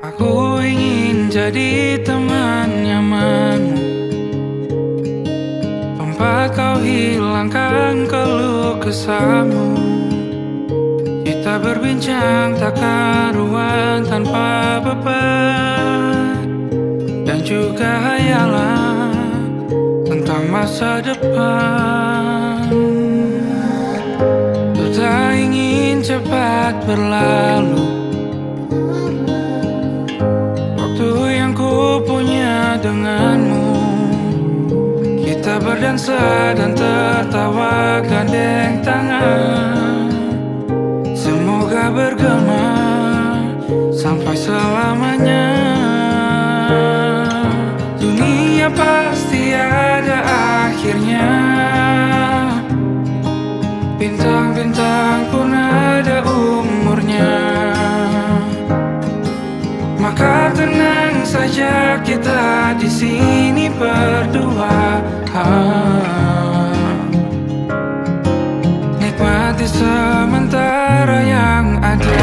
Aku ingin jadi teman nyamanmu, tempat kau hilangkan keluh kesahmu. Kita berbincang tak karuan tanpa beban, dan juga hayalan tentang masa depan. Ku tak ingin cepat berlalu waktu yang ku punya denganmu. Kita berdansa dan tertawa gandeng tangan, semoga bergema sampai selamanya. Dunia pasti ada akhirnya, bintang-bintang pun ada umurnya. Maka tenang saja kita di sini berdua, nikmati sementara yang ada.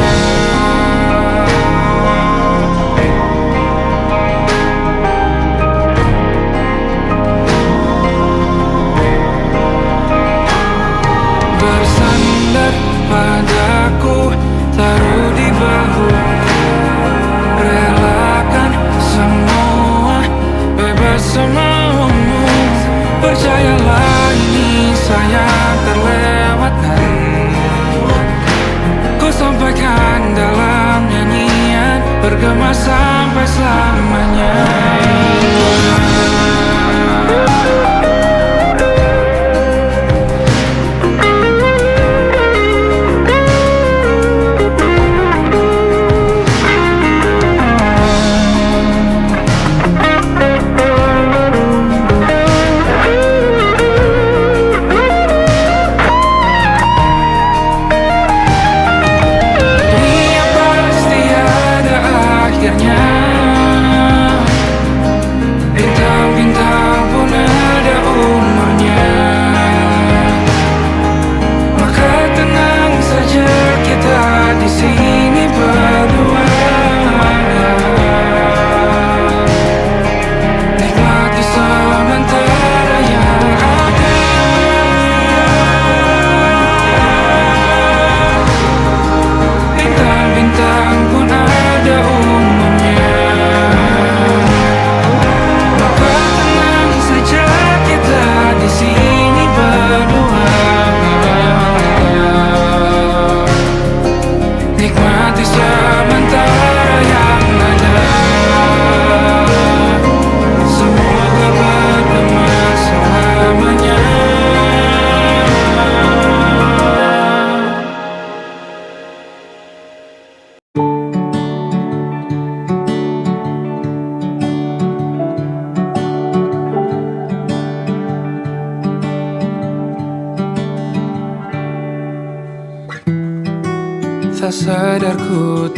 Bersandar padaku, taruh di bahu, relakan semua, bebas semaumu. Percayalah ini sayang terlewatkan, ku sampaikan dalam nyanyian, bergema sampai selamanya. Bintang-bintang pun ada umurnya. Maka tenang saja kita di sini berdua, nikmati sementara yang ada. Bintang-bintang pun ada umurnya. Di sini berdua, nikmati sementara yang ada. Semoga bergema selamanya. Tak sadar ku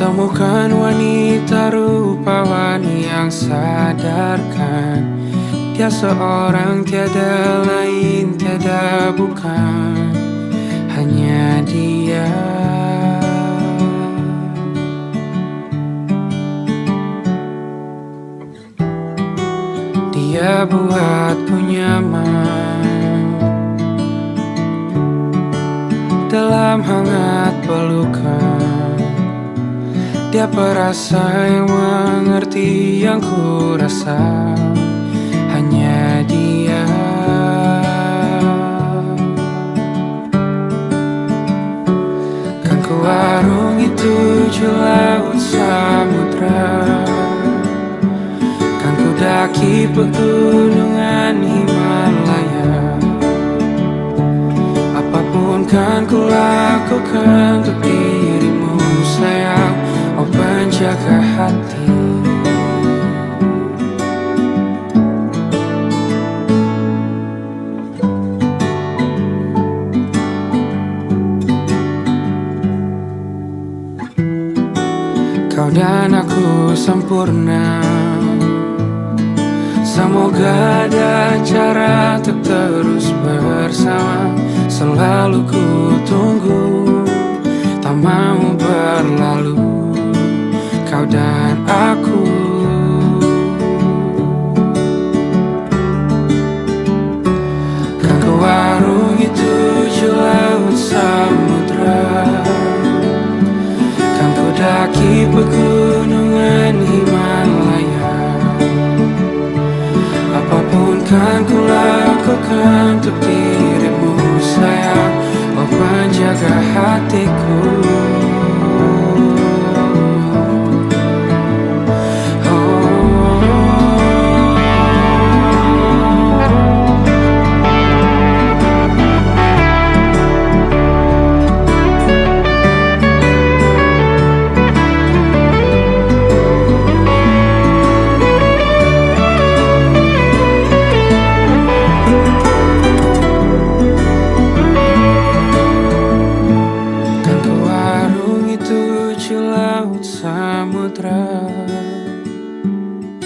temukan wanita rupawan yang sadarkan dia seorang, tiada lain, tiada bukan, hanya dia. Dia buatku nyaman dalam hangat pelukan. Dia perasa yang mengerti yang ku rasa, hanya dia. Kan ku arungi 7 laut samudra, kan ku daki pegunungan Himalaya. Apapun kan ku lakukan untuk dirimu sayang, oh penjaga hati. Kau dan aku sempurna, semoga ada cara untuk terus bersama. Selalu ku tunggu tak mau berlalu, kau dan aku. Kan ku warungi 7 laut samudra, kan ku daki pegunungan Himalaya. Apapun kan ku lakukan untuk dirimu sayang, oh penjaga hatiku.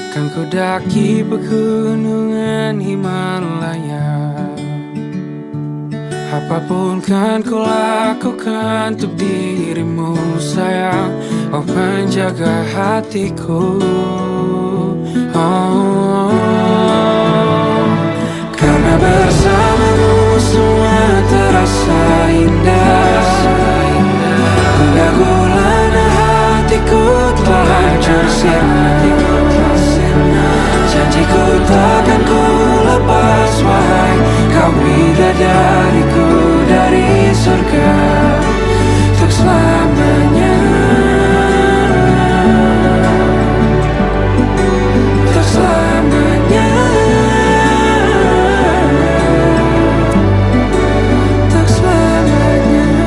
Kan ku daki pegunungan Himalaya. Apapun kan ku lakukan untuk dirimu sayang, oh penjaga hatiku. Karena bersamamu semua terasa indah. Gundah gulana hatiku telah hancur sirna. Janjiku takkan ku lepas, wahai kau bidadariku dari surga untuk selamanya, untuk selamanya, untuk selamanya.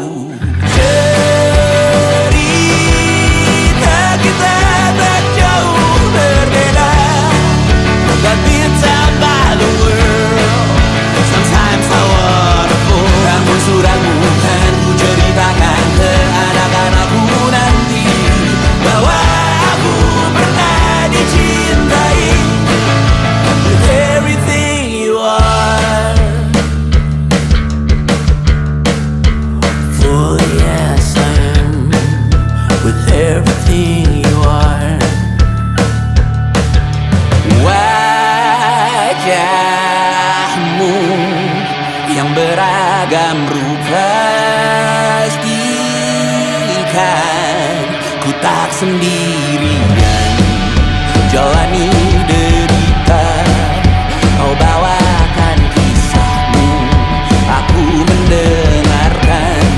Cerita kita tak jauh berbeda, but bintang by the world. Sometimes how wonderful. Namun suratmu kan ku ceritakan ke anak-anakku nanti bahwa aku pernah dicintai with everything you are. For yes I am with everything you are. Wajahmu yang beragam rupa pastikan ku tak sendirian jalani derita. Kau bawakan kisahmu, aku mendengarkan.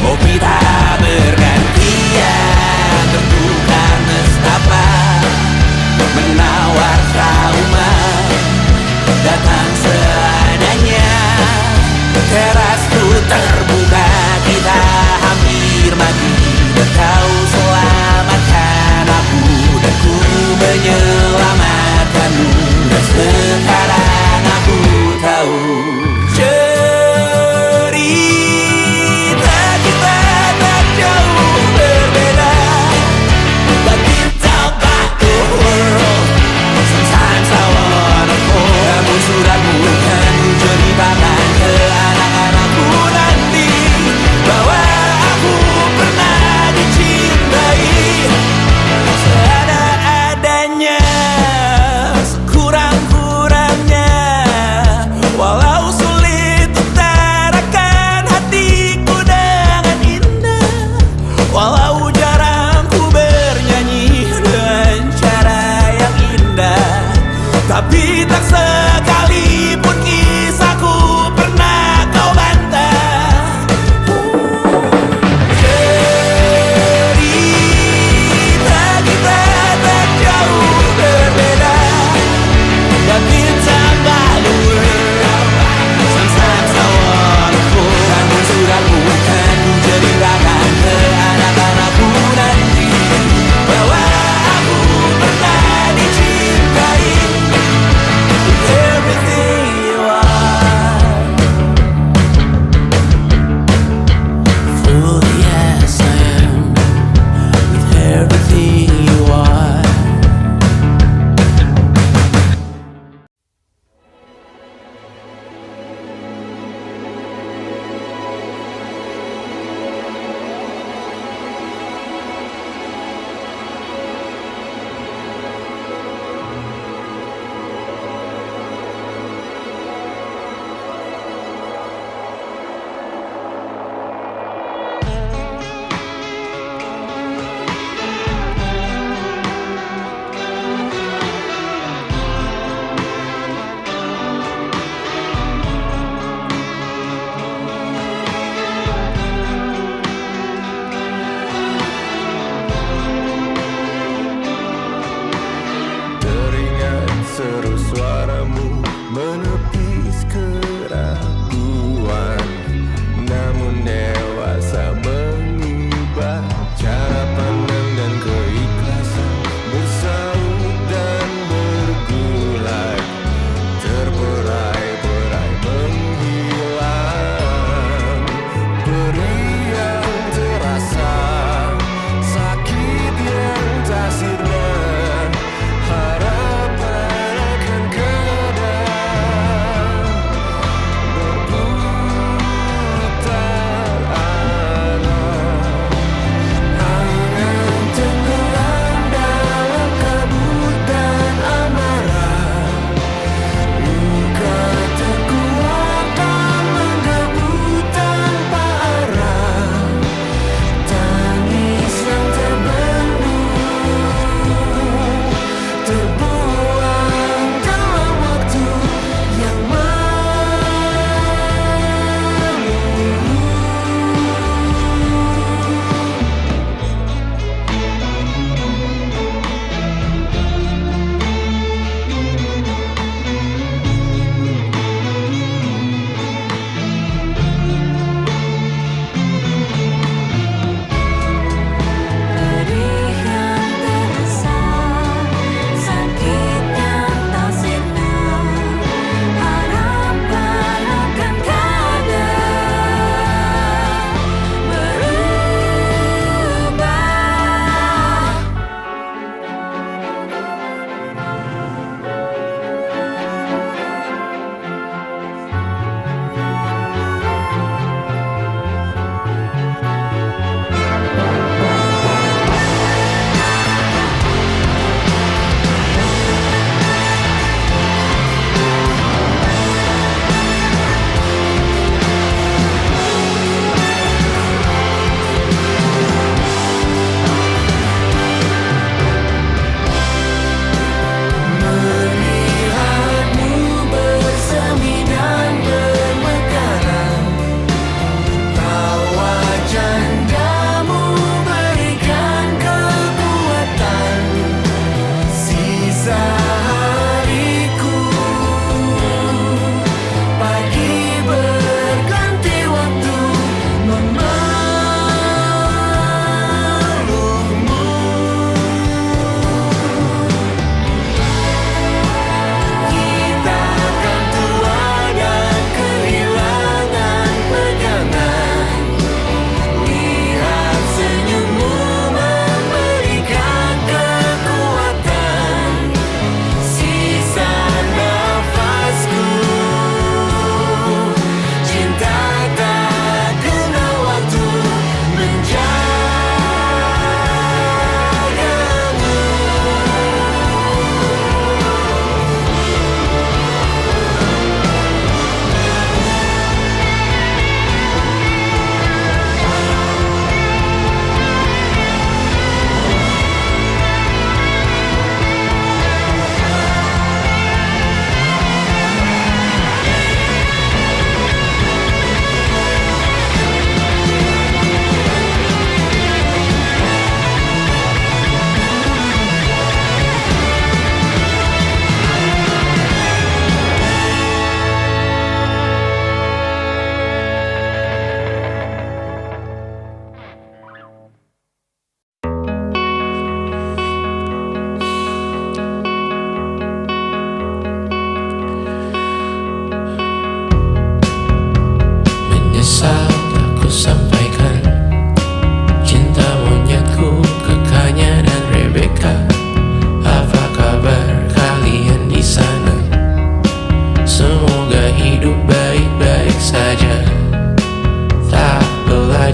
Oh kita bergantian bertukar nestapa, menawar trauma datang seadanya. Terasku terbuka, kita hampir mati, dan kau selamatkan aku, dan ku menyelamatkanmu. Dan sekarang aku tahu cerita kita tak jauh berbeda, but bintang by the world. Sometimes I wanna fall. Namun suratmu kan ku ceritakan ke anak-anakku nanti bahwa aku pernah dicintai seada-adanya, sekurang-kurangnya.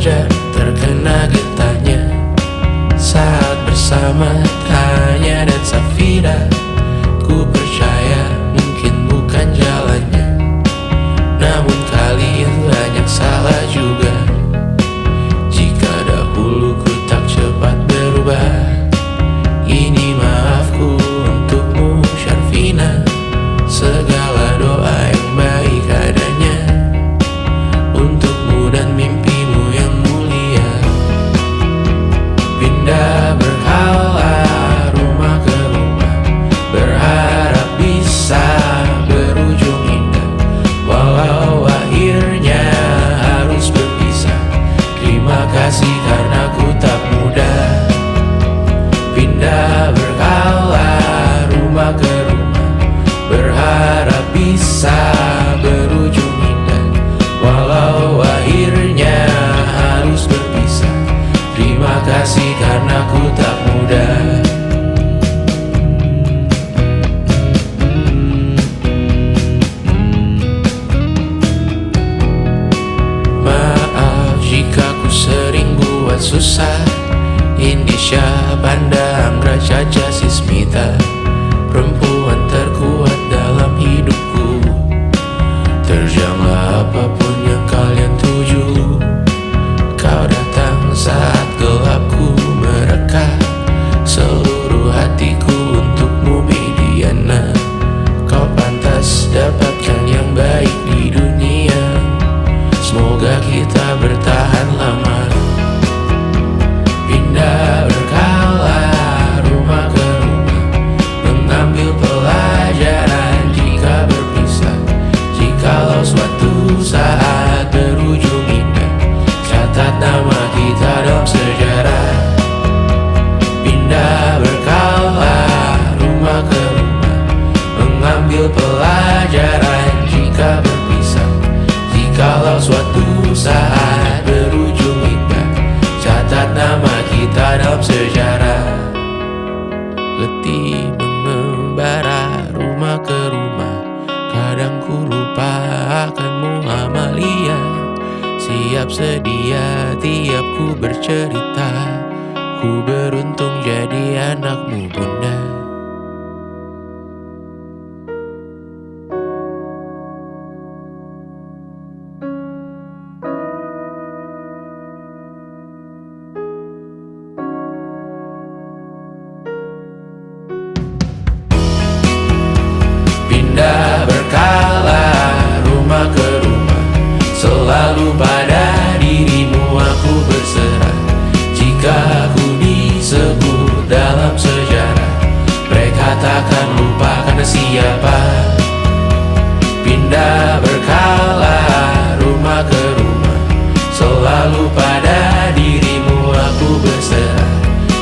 wajar terkena getahnya saat bersama Tanya dan Safira. Ku percaya mungkin bukan jalannya, namun kalian banyak salah juga. Jika dahulu ku tak cepat berubah, ini maafku untukmu Syarfina. Segala doa yang baik adanya untukmu dan mimpimu yang mulia. Pindah berhala rumah ke rumah, berharap bisa berujung indah, walau akhirnya harus berpisah. Terima kasih karena ku tak mudah. Pindah berhala rumah ke rumah, berharap bisa berujung indah, walau akhirnya harus berpisah. Terima kasih karena ku tak mudah. Maaf jika ku sering buat susah. Indisha, Banda, Anggra, Caca, Sismita, perempuan terkuat dalam hidupku. Terjanglah apapun yang kalian tuju. Kau datang saat gelapku mereka, seluruh hatiku untukmu Mediana. Kau pantas dapatkan yang baik di dunia. Semoga kita bertahan lama. Pindah berkala rumah ke rumah, mengambil pelajaran jika berpisah. Jikalau suatu saat berujung indah, catat nama kita dalam sejarah. Pindah berkala rumah ke rumah, mengambil pelajaran jika berpisah. Jikalau suatu saat berujung indah, catat nama kita dalam sejarah. Letih mengembara rumah ke rumah, kadang ku lupa akanmu Amalia. Siap sedia tiap ku bercerita, ku beruntung jadi anakmu bunda. Pindah berkala rumah ke rumah, selalu pada dirimu aku berserah. Jika aku disebut dalam sejarah, mereka takkan lupa karena siapa. Pindah berkala rumah ke rumah, selalu pada dirimu aku berserah.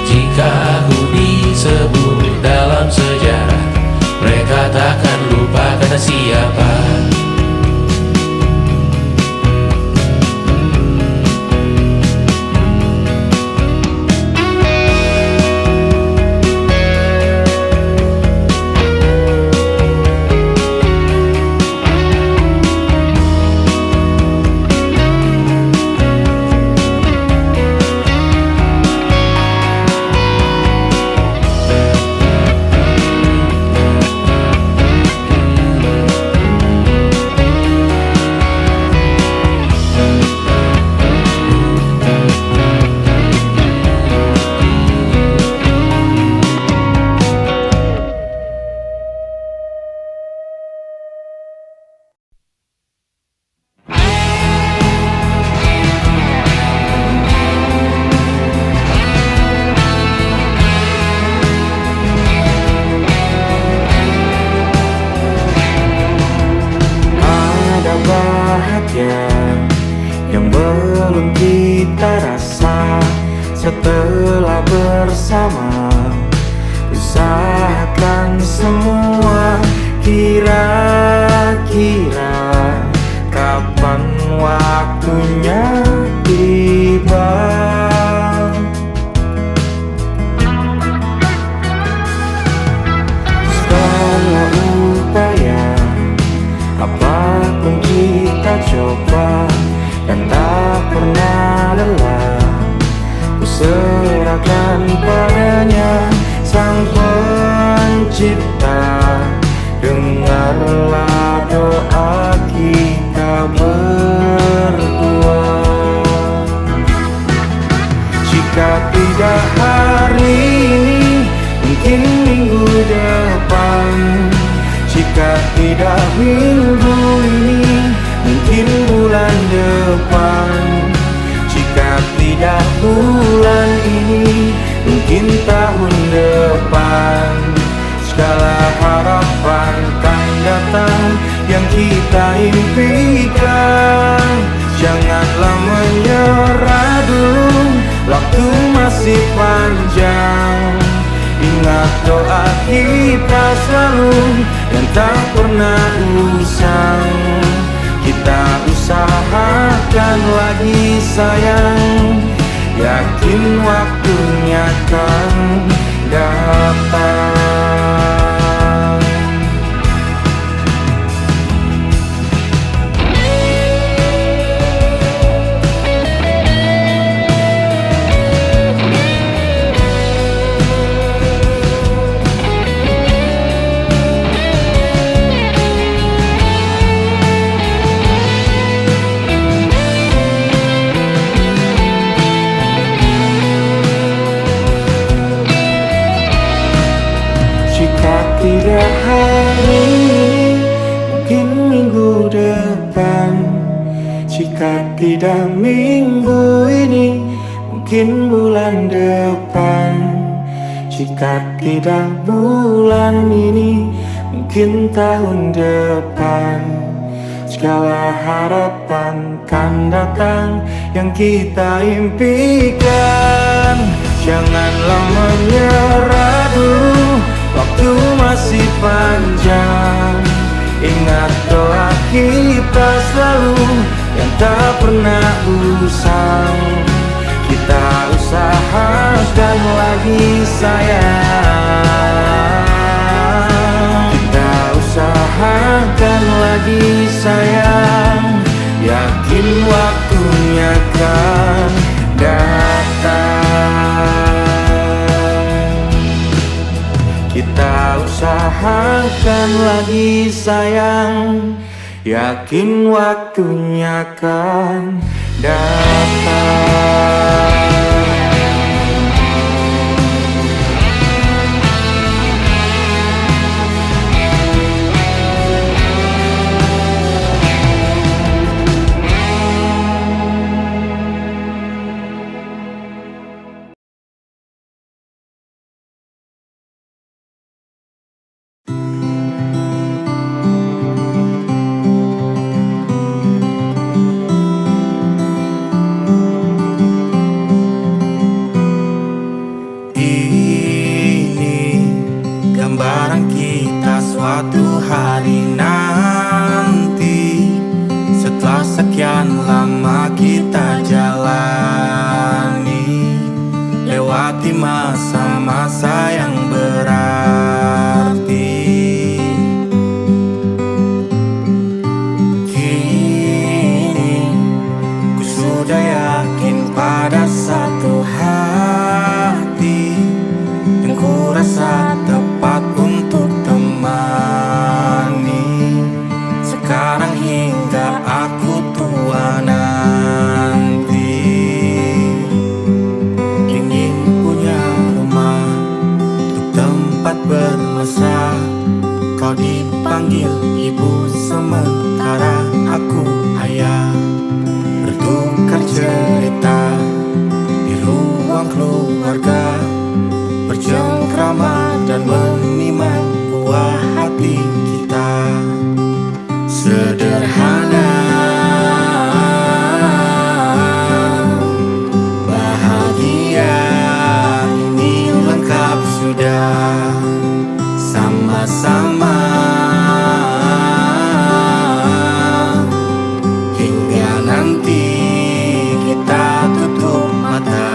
Jika aku disebut dalam sejarah, mereka takkan lupa kata siapa. Yang belum kita rasa setelah bersama, usahakan semua. Kira-kira kapan waktunya tiba? Segala upaya apapun kita coba, dan tak pernah lelah. Jika tidak hari ini, mungkin minggu depan. Jika tidak minggu ini, mungkin bulan depan. Jika tidak bulan ini, mungkin tahun depan. Segala harapan kan datang yang kita impikan. Janganlah menyerah dulu, waktu masih panjang. Ingat doa kita selalu yang tak pernah usang. Kita usahakan lagi sayang, yakin waktunya kan datang. Tidak hari ini, mungkin minggu depan. Jika tidak minggu ini, mungkin bulan depan. Jika tidak bulan ini, mungkin tahun depan. Segala harapan kan datang yang kita impikan. Janganlah menyerah dulu, waktu masih panjang. Ingat doa kita selalu yang tak pernah usang. Kita usahakan lagi sayang. Kita usahakan lagi sayang, yakin waktunya kan datang. Kita usahakan lagi sayang, yakin waktunya kan datang. Gambaran kita suatu hari nanti, setelah sekian lama kita jalani, lewati masa-masa yang berarti. Kini ku sudah yakin pada satu hati yang ku rasa tepat untuk temani. Sekarang hingga aku tua nanti, ingin punya rumah untuk tempat bermesra. Kau dipanggil ibu sementara aku ayah, bertukar cerita di ruang keluarga, bercengkrama dan menimang buah hati kita. Sederhana, bahagia, ini lengkap sudah. Sama-sama hingga nanti kita tutup mata.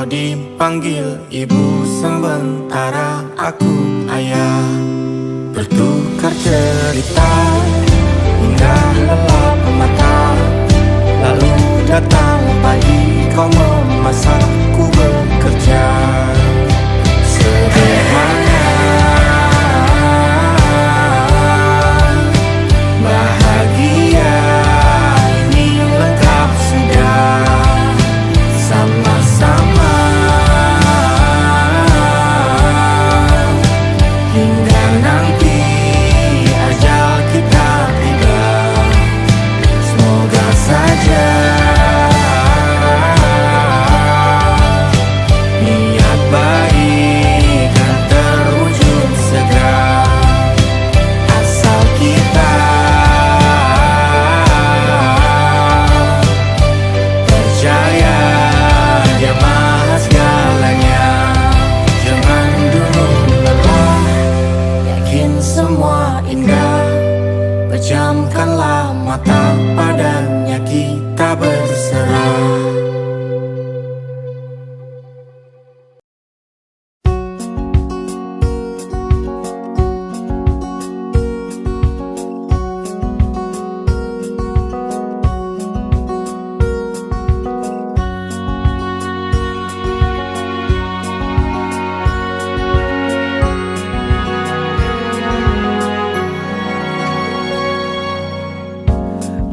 dipanggil ibu, sementara aku ayah. Bertukar cerita hingga lelap mata. Lalu datang pagi, kau memasak, ku bekerja. Sederhana, bahagia, ini lengkap sudah. Sama-sama hingga nanti ajal kita tiba. Semoga saja niat baik kan terwujud segera, asal kita percaya Dia maha segalanya. Jangan dulu lelah, yakin semua indah. Pejamkanlah mata, padanya kita berserah.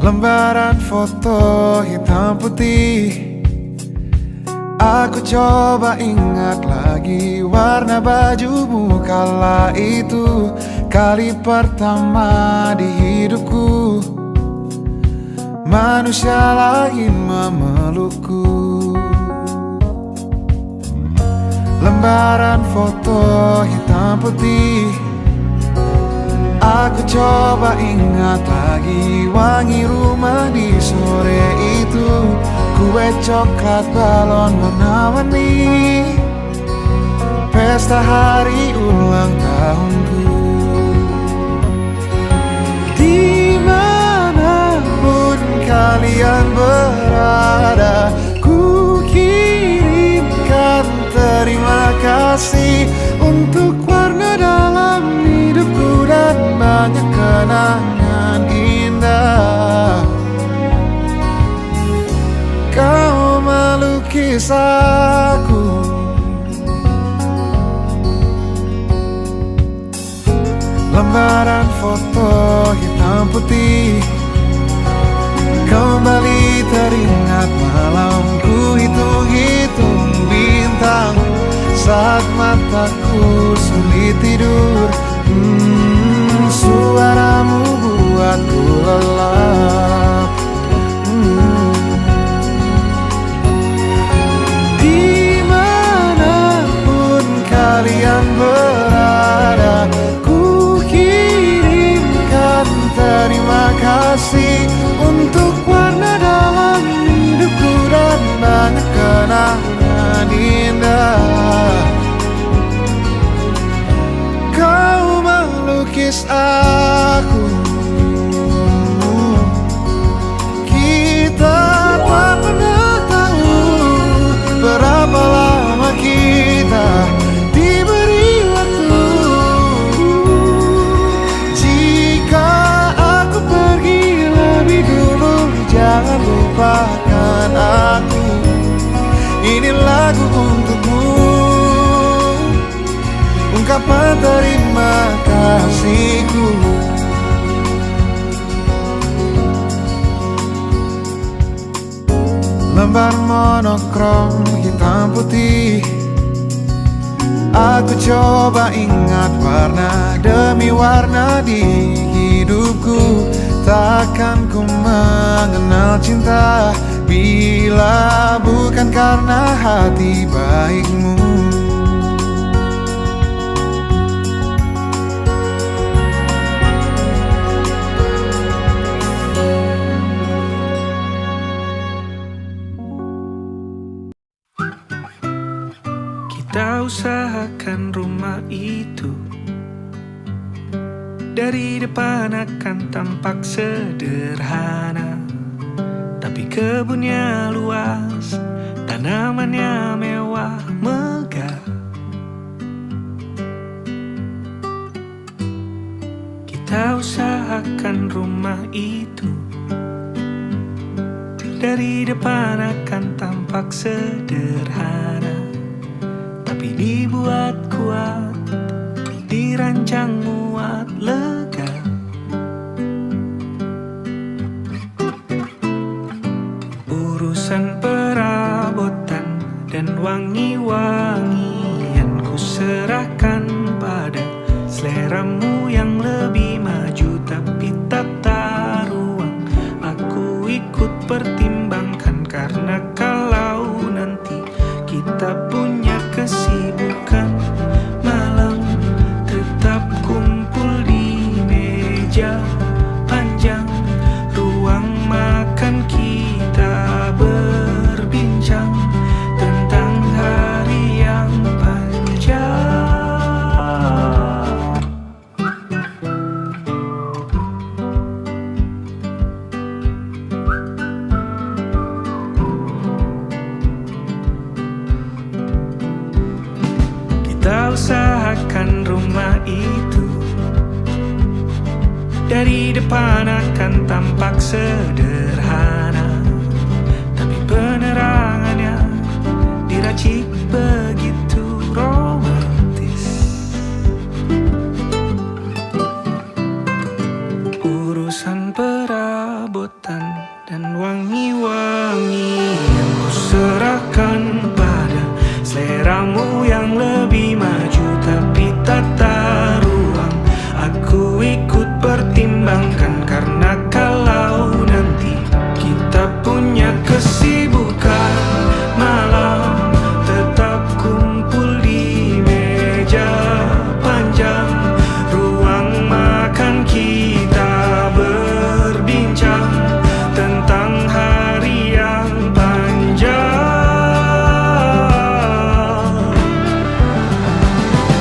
Lembaran foto hitam putih, aku coba ingat lagi warna bajumu kala itu. Kali pertama di hidupku manusia lain memelukku. Lembaran foto hitam putih, aku coba ingat lagi wangi rumah di sore itu. Kue coklat, balon warna-warni, pesta hari ulang tahunku. Dimanapun kalian berada, ku kirimkan terima kasih untuk warna dalam hidupku dan banyak kenangan indah. Kau melukis aku, lembaran foto hitam putih. Kembali teringat malamku hitung-hitung bintang saat mataku sulit tidur. Suaramu buatku lelap. Dimanapun kalian berada, ku kirimkan terima kasih untuk warna dalam hidupku dan banyak kenangan indah. Kau melukis aku, kita tak pernah tahu berapa lama kita diberi waktu. Jika aku pergi lebih dulu, jangan lupakan aku. Ini lagu untukmu, ungkapan terima kasihku. Lembar monokrom hitam putih, aku coba ingat warna demi warna di hidupku. Takkan ku mengenal cinta bila bukan karena hati baikmu. Kita usahakan rumah itu dari depan akan tampak sederhana, tapi kebunnya luas, tanamannya mewah. megah. Kita usahakan rumah itu dari depan akan tampak sederhana, tapi dibuat kuat, dirancang muat lega. Urusan perabotan dan wangi-wangian ku serahkan pada seleramu yang lebih maju, tapi tata ruang aku ikut pertimbangkan, karena kalau nanti kita punya kesibukan, malam tetap kumpul di meja panjang ruang makan, kita berbincang tentang hari yang panjang. Kita usahakan rumah itu dari depan akan tampak sederhana, tapi penerangannya diracik begitu romantis. Urusan perabotan dan wangi-wangian ku serahkan pada seleramu yang lebih maju, tapi tata ruang aku ikut pertimbangkan, karena kalau nanti kita punya kesibukan, malam tetap kumpul di meja panjang ruang makan, kita berbincang tentang hari yang panjang.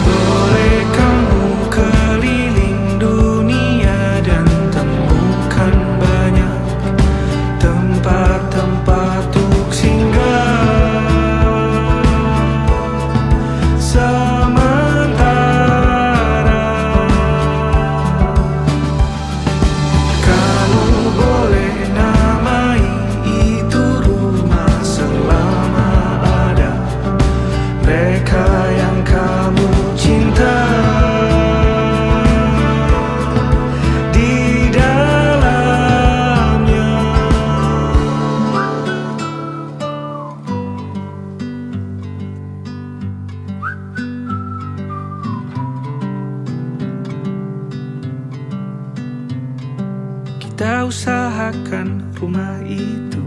Boleh kamu keliling dunia dan temukan banyak tempat-tempat untuk singgah. Sementara kamu boleh namai itu rumah selama ada mereka yang kamu cinta di dalamnya. Kita usahakan rumah itu